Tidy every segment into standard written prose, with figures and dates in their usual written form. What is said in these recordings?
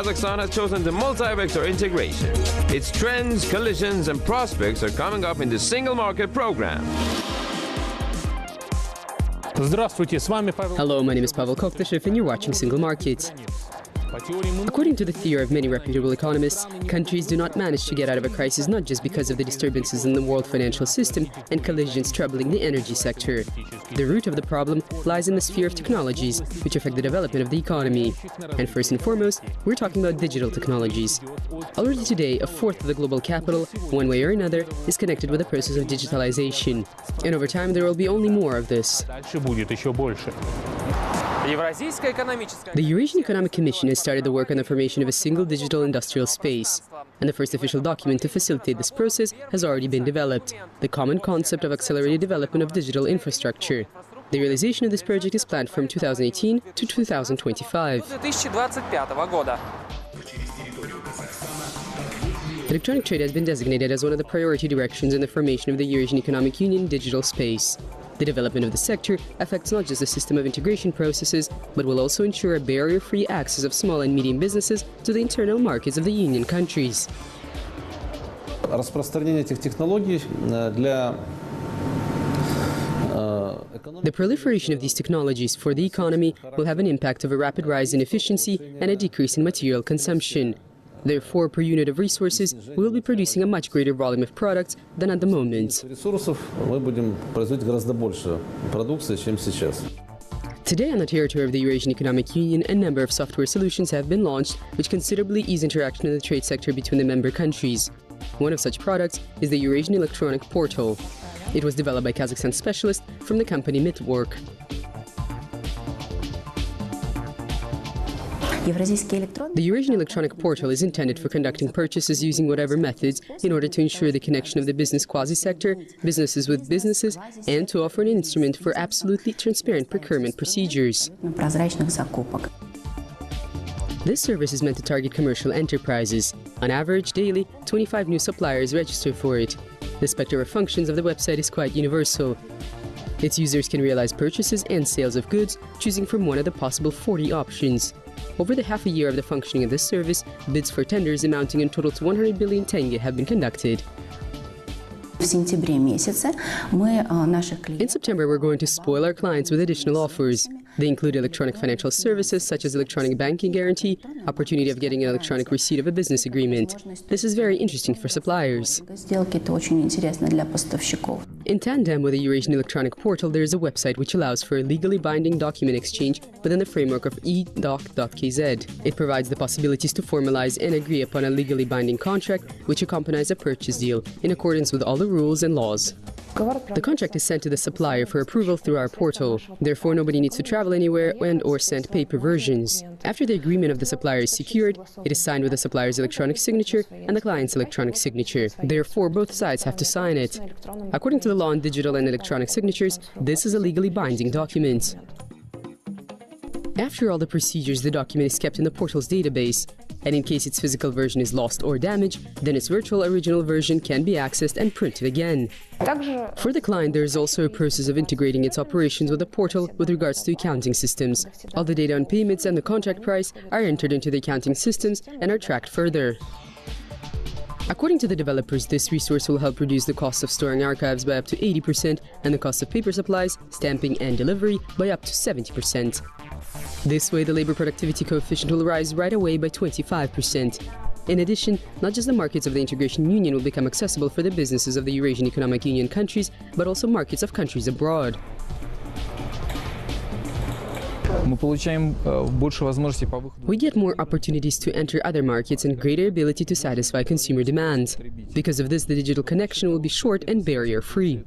Kazakhstan has chosen the multi-vector integration. Its trends, collisions, and prospects are coming up in the Single Market program. Hello, my name is Pavел Koktышев and you're watching Single Market. According to the theory of many reputable economists, countries do not manage to get out of a crisis not just because of the disturbances in the world financial system and collisions troubling the energy sector. The root of the problem lies in the sphere of technologies, which affect the development of the economy. And first and foremost, we're talking about digital technologies. Already today, a fourth of the global capital, one way or another, is connected with the process of digitalization. And over time, there will be only more of this. The Eurasian Economic Commission has started the work on the formation of a single digital industrial space. And the first official document to facilitate this process has already been developed, the common concept of accelerated development of digital infrastructure. The realization of this project is planned from 2018 to 2025. Electronic trade has been designated as one of the priority directions in the formation of the Eurasian Economic Union digital space. The development of the sector affects not just the system of integration processes, but will also ensure a barrier-free access of small and medium businesses to the internal markets of the Union countries. The proliferation of these technologies for the economy will have an impact of a rapid rise in efficiency and a decrease in material consumption. Therefore, per unit of resources, we will be producing a much greater volume of products than at the moment. Today, on the territory of the Eurasian Economic Union, a number of software solutions have been launched which considerably ease interaction in the trade sector between the member countries. One of such products is the Eurasian Electronic Portal. It was developed by Kazakhstan specialists from the company Mitwork. The Eurasian Electronic Portal is intended for conducting purchases using whatever methods in order to ensure the connection of the business quasi-sector, businesses with businesses, and to offer an instrument for absolutely transparent procurement procedures. This service is meant to target commercial enterprises. On average, daily, 25 new suppliers register for it. The spectrum of functions of the website is quite universal. Its users can realize purchases and sales of goods, choosing from one of the possible 40 options. Over the half a year of the functioning of this service, bids for tenders amounting in total to 100 billion tenge have been conducted. In September, we're going to spoil our clients with additional offers. They include electronic financial services such as electronic banking guarantee, opportunity of getting an electronic receipt of a business agreement. This is very interesting for suppliers. In tandem with the Eurasian Electronic Portal, there is a website which allows for a legally binding document exchange within the framework of edoc.kz. It provides the possibilities to formalize and agree upon a legally binding contract which accompanies a purchase deal in accordance with all the rules and laws. The contract is sent to the supplier for approval through our portal. Therefore, nobody needs to travel anywhere and/or send paper versions. After the agreement of the supplier is secured, it is signed with the supplier's electronic signature and the client's electronic signature. Therefore, both sides have to sign it. According to the law on digital and electronic signatures, this is a legally binding document. After all the procedures, the document is kept in the portal's database. And in case its physical version is lost or damaged, then its virtual original version can be accessed and printed again. For the client, there is also a process of integrating its operations with the portal with regards to accounting systems. All the data on payments and the contract price are entered into the accounting systems and are tracked further. According to the developers, this resource will help reduce the cost of storing archives by up to 80% and the cost of paper supplies, stamping and delivery by up to 70%. This way, the labor productivity coefficient will rise right away by 25%. In addition, not just the markets of the Integration Union will become accessible for the businesses of the Eurasian Economic Union countries, but also markets of countries abroad. We get more opportunities to enter other markets and greater ability to satisfy consumer demands. Because of this, the digital connection will be short and barrier-free.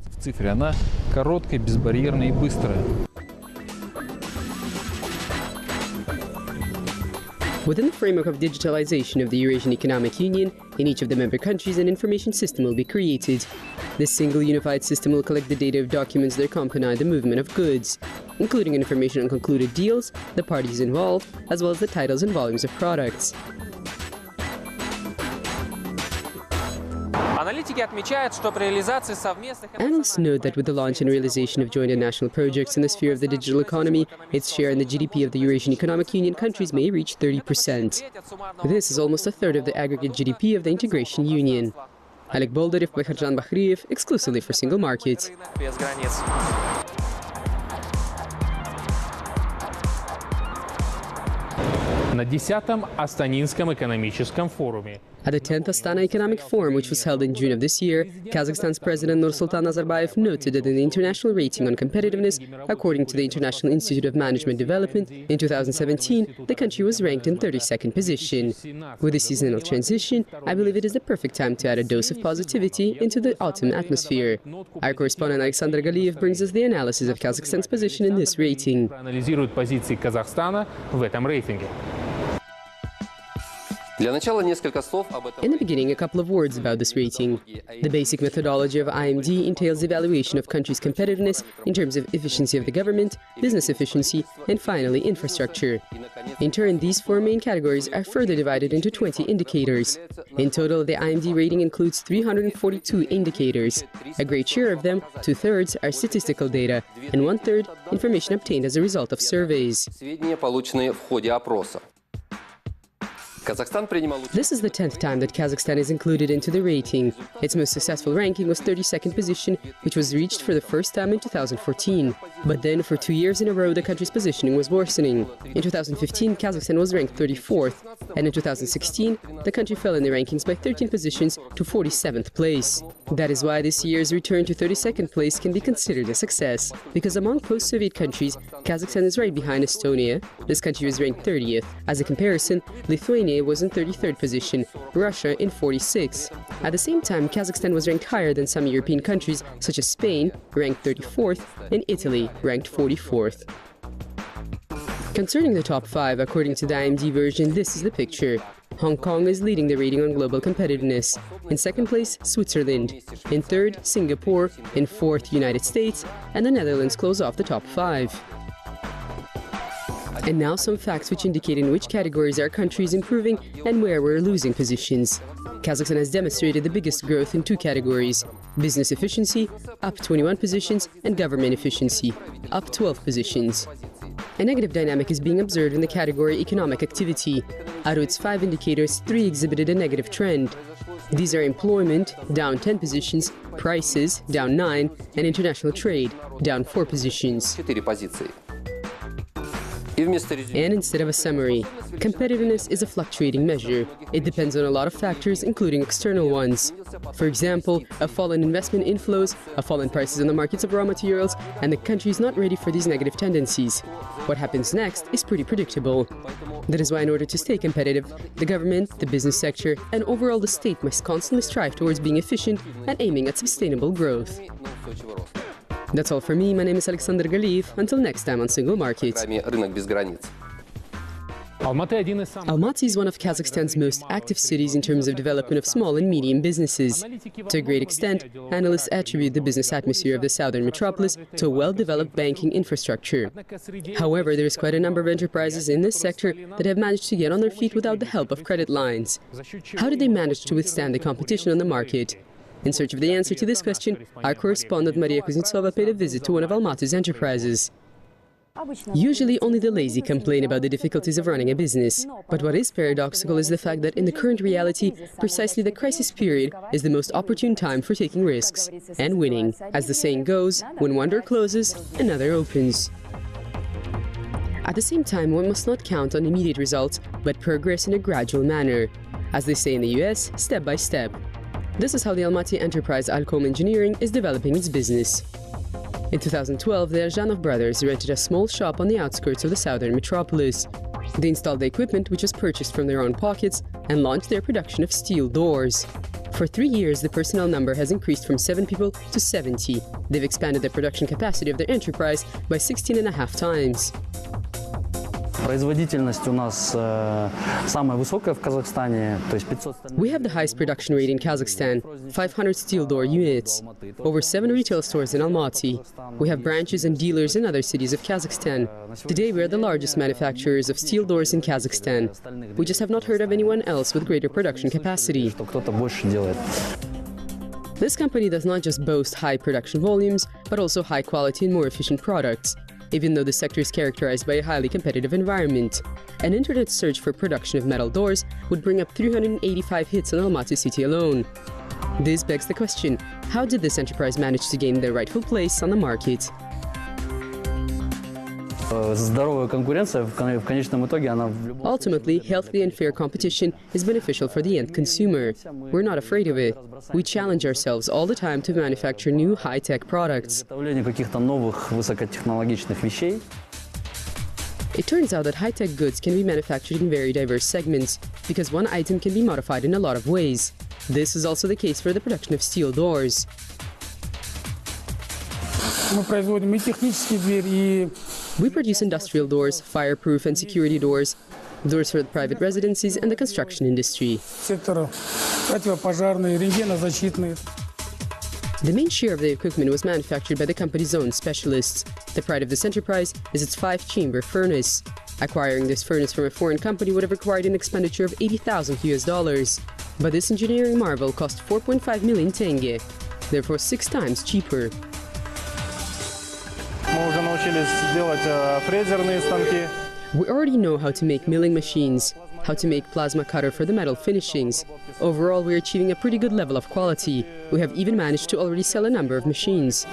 Within the framework of digitalization of the Eurasian Economic Union, in each of the member countries an information system will be created. This single unified system will collect the data of documents that accompany the movement of goods, including information on concluded deals, the parties involved, as well as the titles and volumes of products. Analysts note that with the launch and realization of joint and national projects in the sphere of the digital economy, its share in the GDP of the Eurasian Economic Union countries may reach 30%. This is almost a third of the aggregate GDP of the Integration Union. Alek Boldarev, Bakharjan Bakhriyev, exclusively for Single Market. На 10-м Астанинском экономическом форуме. At the 10th Astana Economic Forum, which was held in June of this year, Kazakhstan's President Nursultan Nazarbayev noted that in the international rating on competitiveness, according to the International Institute of Management Development, in 2017, the country was ranked in 32nd position. With the seasonal transition, I believe it is the perfect time to add a dose of positivity into the autumn atmosphere. Our correspondent Alexander Galiev brings us the analysis of Kazakhstan's position in this rating. Анализирует позиции Казахстана в этом рейтинге. In the beginning, a couple of words about this rating. The basic methodology of IMD entails evaluation of countries' competitiveness in terms of efficiency of the government, business efficiency, and finally, infrastructure. In turn, these four main categories are further divided into 20 indicators. In total, the IMD rating includes 342 indicators. A great share of them, 2/3, are statistical data, and 1/3 information obtained as a result of surveys. This is the 10th time that Kazakhstan is included into the rating. Its most successful ranking was 32nd position, which was reached for the first time in 2014. But then, for 2 years in a row, the country's positioning was worsening. In 2015, Kazakhstan was ranked 34th, and in 2016, the country fell in the rankings by 13 positions to 47th place. That is why this year's return to 32nd place can be considered a success, because among post-Soviet countries, Kazakhstan is right behind Estonia. This country was ranked 30th. As a comparison, Lithuania was in 33rd position, Russia in 46th. At the same time, Kazakhstan was ranked higher than some European countries, such as Spain, ranked 34th, and Italy, ranked 44th. Concerning the top 5, according to the IMD version, this is the picture. Hong Kong is leading the rating on global competitiveness. In second place, Switzerland. In third, Singapore. In fourth, United States. And the Netherlands close off the top 5. And now some facts which indicate in which categories our country is improving and where we're losing positions. Kazakhstan has demonstrated the biggest growth in 2 categories: business efficiency, up 21 positions, and government efficiency, up 12 positions. A negative dynamic is being observed in the category economic activity. Out of its 5 indicators, 3 exhibited a negative trend. These are employment, down 10 positions, prices, down 9, and international trade, down 4 positions. And instead of a summary, competitiveness is a fluctuating measure. It depends on a lot of factors, including external ones. For example, a fall in investment inflows, a fall in prices on the markets of raw materials, and the country is not ready for these negative tendencies. What happens next is pretty predictable. That is why in order to stay competitive, the government, the business sector, and overall the state must constantly strive towards being efficient and aiming at sustainable growth. That's all for me. My name is Alexander Galiev. Until next time on Single Market. Almaty is one of Kazakhstan's most active cities in terms of development of small and medium businesses. To a great extent, analysts attribute the business atmosphere of the southern metropolis to a well-developed banking infrastructure. However, there is quite a number of enterprises in this sector that have managed to get on their feet without the help of credit lines. How did they manage to withstand the competition on the market? In search of the answer to this question, our correspondent Maria Kuznetsova paid a visit to one of Almaty's enterprises. Usually only the lazy complain about the difficulties of running a business. But what is paradoxical is the fact that in the current reality, precisely the crisis period is the most opportune time for taking risks and winning. As the saying goes, when one door closes, another opens. At the same time, one must not count on immediate results, but progress in a gradual manner. As they say in the US, step by step. This is how the Almaty enterprise Alcom Engineering is developing its business. In 2012, the Arzhanov brothers rented a small shop on the outskirts of the southern metropolis. They installed the equipment, which was purchased from their own pockets, and launched their production of steel doors. For 3 years, the personnel number has increased from 7 people to 70. They've expanded the production capacity of their enterprise by 16.5 times. Производительность у нас самая высокая в Казахстане, то есть 500 стальных. We have the highest production rate in Kazakhstan, 500 steel door units, over 7 retail stores in Almaty. We have branches and dealers in other cities of Kazakhstan. Today we are the largest manufacturers of steel doors in Kazakhstan. We just have not heard of anyone else with greater production capacity. Что кто-то больше делает. This company does not just boast high production volumes, but also high quality and more efficient products, even though the sector is characterized by a highly competitive environment. An internet search for production of metal doors would bring up 385 hits in Almaty city alone. This begs the question, how did this enterprise manage to gain their rightful place on the market? Ultimately, healthy and fair competition is beneficial for the end consumer. We're not afraid of it. We challenge ourselves all the time to manufacture new high-tech products. It turns out that high-tech goods can be manufactured in very diverse segments, because one item can be modified in a lot of ways. This is also the case for the production of steel doors. We produce industrial doors, fireproof and security doors, doors for the private residencies and the construction industry. The main share of the equipment was manufactured by the company's own specialists. The pride of this enterprise is its 5-chamber furnace. Acquiring this furnace from a foreign company would have required an expenditure of $80,000. But this engineering marvel cost 4.5 million tenge, therefore 6 times cheaper. We already know how to make milling machines, how to make plasma cutter for the metal finishings. Overall, we're achieving a pretty good level of quality. We have even managed to already sell a number of machines. The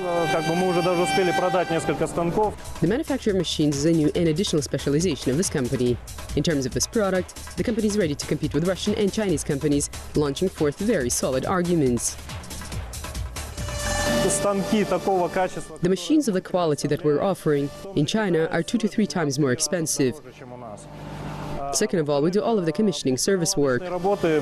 manufacture of machines is a new and additional specialization of this company. In terms of this product, the company is ready to compete with Russian and Chinese companies, launching forth very solid arguments. The machines of the quality that we're offering in China are 2 to 3 times more expensive. Second of all, we do all of the commissioning service work. The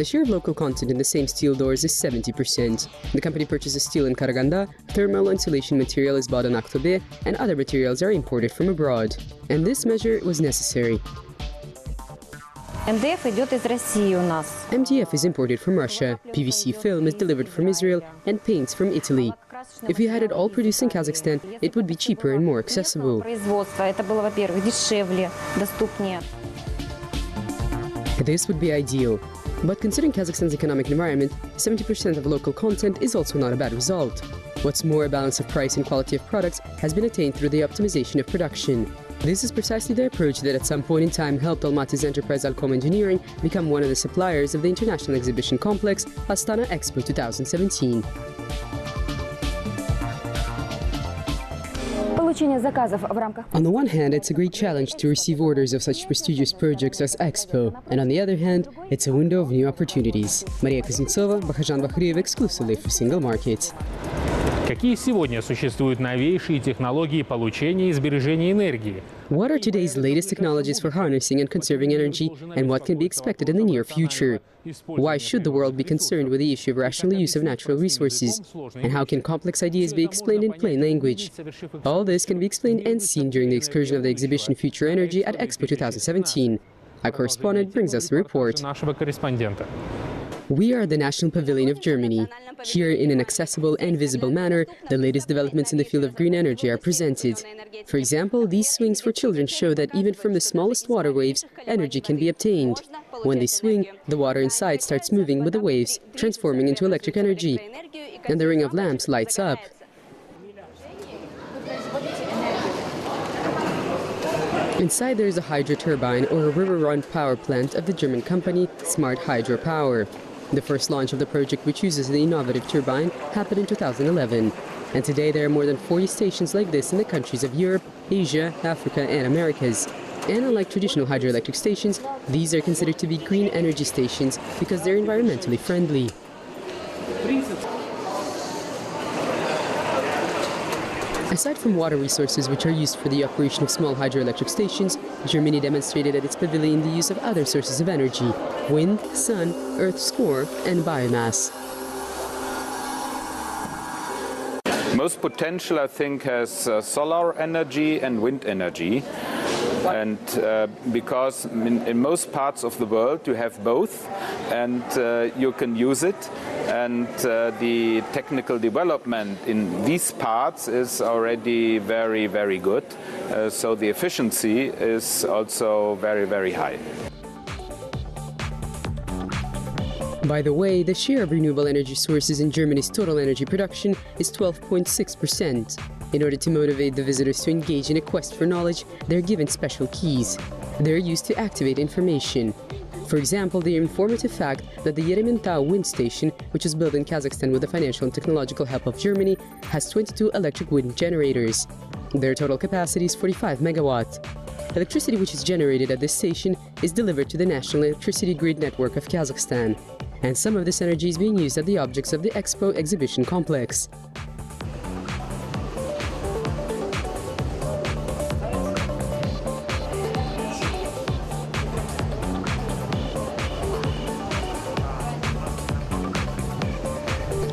share of local content in the same steel doors is 70%. The company purchases steel in Karaganda, thermal insulation material is bought in Aktobe, and other materials are imported from abroad. And this measure was necessary. MDF is imported from Russia, PVC film is delivered from Israel, and paints from Italy. If we had it all produced in Kazakhstan, it would be cheaper and more accessible. This would be ideal. But considering Kazakhstan's economic environment, 70% of local content is also not a bad result. What's more, a balance of price and quality of products has been attained through the optimization of production. This is precisely the approach that at some point in time helped Almaty's enterprise Alcom Engineering become one of the suppliers of the international exhibition complex Astana EXPO 2017. On the one hand, it's a great challenge to receive orders of such prestigious projects as EXPO, and on the other hand, it's a window of new opportunities. Maria Kuznetsova, Bakhajan Bakhriev, exclusively for Single Market. Какие сегодня существуют новейшие технологии получения и сбережения энергии? What are today's latest technologies for harnessing and conserving energy, and what can be expected in the near future? Why should the world be concerned with the issue of rational use of natural resources? And how can complex ideas be explained in plain language? All this can be explained and seen during the excursion of the exhibition Future Energy at EXPO 2017. Our correspondent brings us the report. We are the National Pavilion of Germany. Here, in an accessible and visible manner, the latest developments in the field of green energy are presented. For example, these swings for children show that even from the smallest water waves, energy can be obtained. When they swing, the water inside starts moving with the waves, transforming into electric energy, and the ring of lamps lights up. Inside there is a hydro turbine or a river-run power plant of the German company Smart Hydro Power. The first launch of the project, which uses the innovative turbine, happened in 2011. And today there are more than 40 stations like this in the countries of Europe, Asia, Africa and Americas. And unlike traditional hydroelectric stations, these are considered to be green energy stations because they're environmentally friendly. Aside from water resources which are used for the operation of small hydroelectric stations, Germany demonstrated at its pavilion the use of other sources of energy: wind, sun, earth's core, and biomass. Most potential, I think, has solar energy and wind energy. And because in most parts of the world you have both, and you can use it, and the technical development in these parts is already very, very good. So the efficiency is also very, very high. By the way, the share of renewable energy sources in Germany's total energy production is 12.6%. In order to motivate the visitors to engage in a quest for knowledge, they're given special keys. They're used to activate information. For example, the informative fact that the Yerementau wind station, which is built in Kazakhstan with the financial and technological help of Germany, has 22 electric wind generators. Their total capacity is 45 megawatt. Electricity which is generated at this station is delivered to the national electricity grid network of Kazakhstan. And some of this energy is being used at the objects of the EXPO exhibition complex.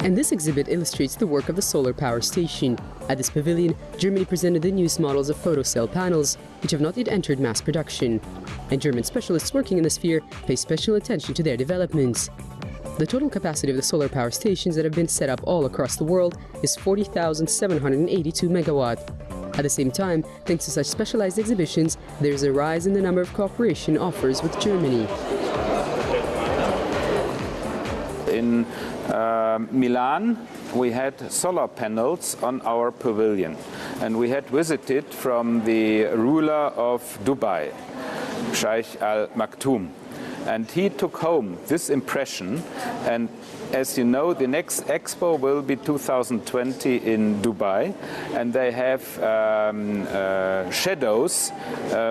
And this exhibit illustrates the work of the solar power station. At this pavilion, Germany presented the newest models of photocell panels, which have not yet entered mass production. And German specialists working in the sphere pay special attention to their developments. The total capacity of the solar power stations that have been set up all across the world is 40,782 megawatt. At the same time, thanks to such specialized exhibitions, there is a rise in the number of cooperation offers with Germany. In Milan, we had solar panels on our pavilion, and we had visited from the ruler of Dubai, Sheikh Al Maktoum, and he took home this impression. And as you know, the next Expo will be 2020 in Dubai, and they have shadows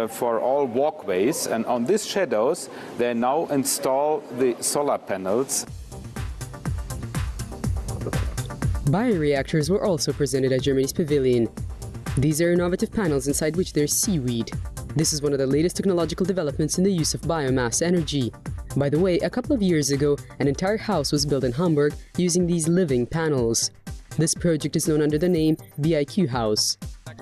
for all walkways, and on these shadows they now install the solar panels. Bioreactors were also presented at Germany's pavilion. These are innovative panels inside which there's seaweed. This is one of the latest technological developments in the use of biomass energy. By the way, a couple of years ago, an entire house was built in Hamburg using these living panels. This project is known under the name BIQ House.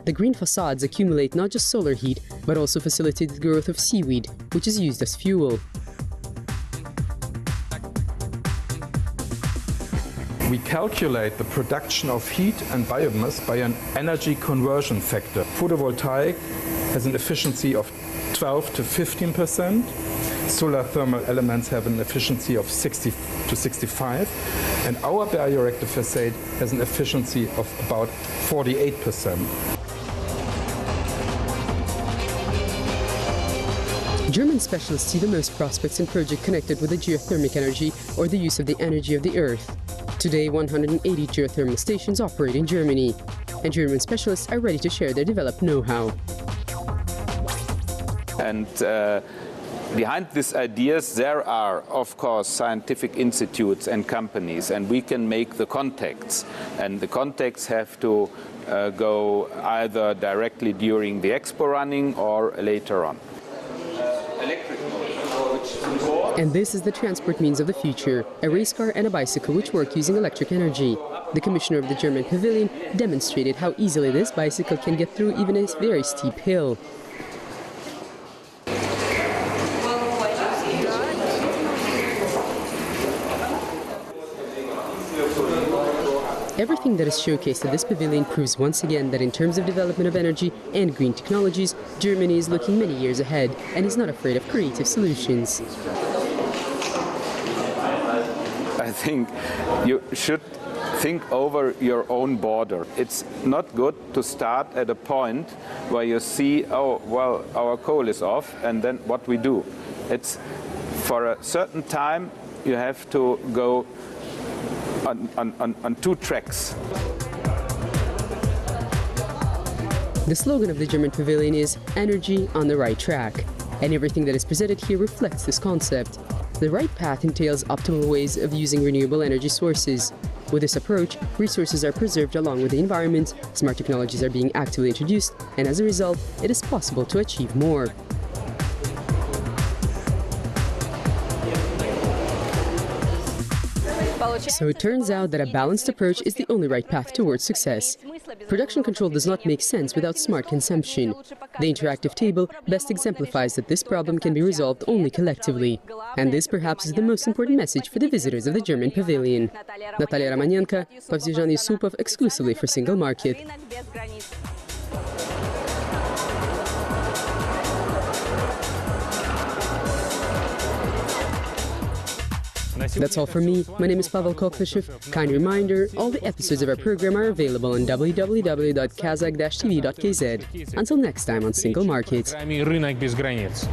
The green facades accumulate not just solar heat, but also facilitate the growth of seaweed, which is used as fuel. We calculate the production of heat and biomass by an energy conversion factor. Photovoltaic has an efficiency of 12 to 15%. Solar thermal elements have an efficiency of 60 to 65. And our bioreactor facade has an efficiency of about 48%. German specialists see the most prospects in projects connected with the geothermic energy or the use of the energy of the earth. Today, 180 geothermal stations operate in Germany, and German specialists are ready to share their developed know-how. And behind these ideas, there are, of course, scientific institutes and companies, and we can make the contacts. And the contacts have to go either directly during the Expo running or later on. And this is the transport means of the future, a race car and a bicycle which work using electric energy. The commissioner of the German pavilion demonstrated how easily this bicycle can get through even a very steep hill. Everything that is showcased at this pavilion proves once again that in terms of development of energy and green technologies, Germany is looking many years ahead and is not afraid of creative solutions. I think you should think over your own border. It's not good to start at a point where you see, oh, well, our coal is off, and then what we do. It's for a certain time you have to go on two tracks. The slogan of the German pavilion is "Energy on the right track," and everything that is presented here reflects this concept. The right path entails optimal ways of using renewable energy sources. With this approach, resources are preserved along with the environment, smart technologies are being actively introduced, and as a result, it is possible to achieve more. So it turns out that a balanced approach is the only right path towards success. Production control does not make sense without smart consumption. The interactive table best exemplifies that this problem can be resolved only collectively. And this perhaps is the most important message for the visitors of the German pavilion. Natalia Romanenko, Pavzizhan Yusupov, exclusively for Single Market. That's all from me. My name is Pavel Koktyshev. Kind reminder, all the episodes of our program are available on www.kazakh-tv.kz. Until next time on Single Market. Рынок без границ.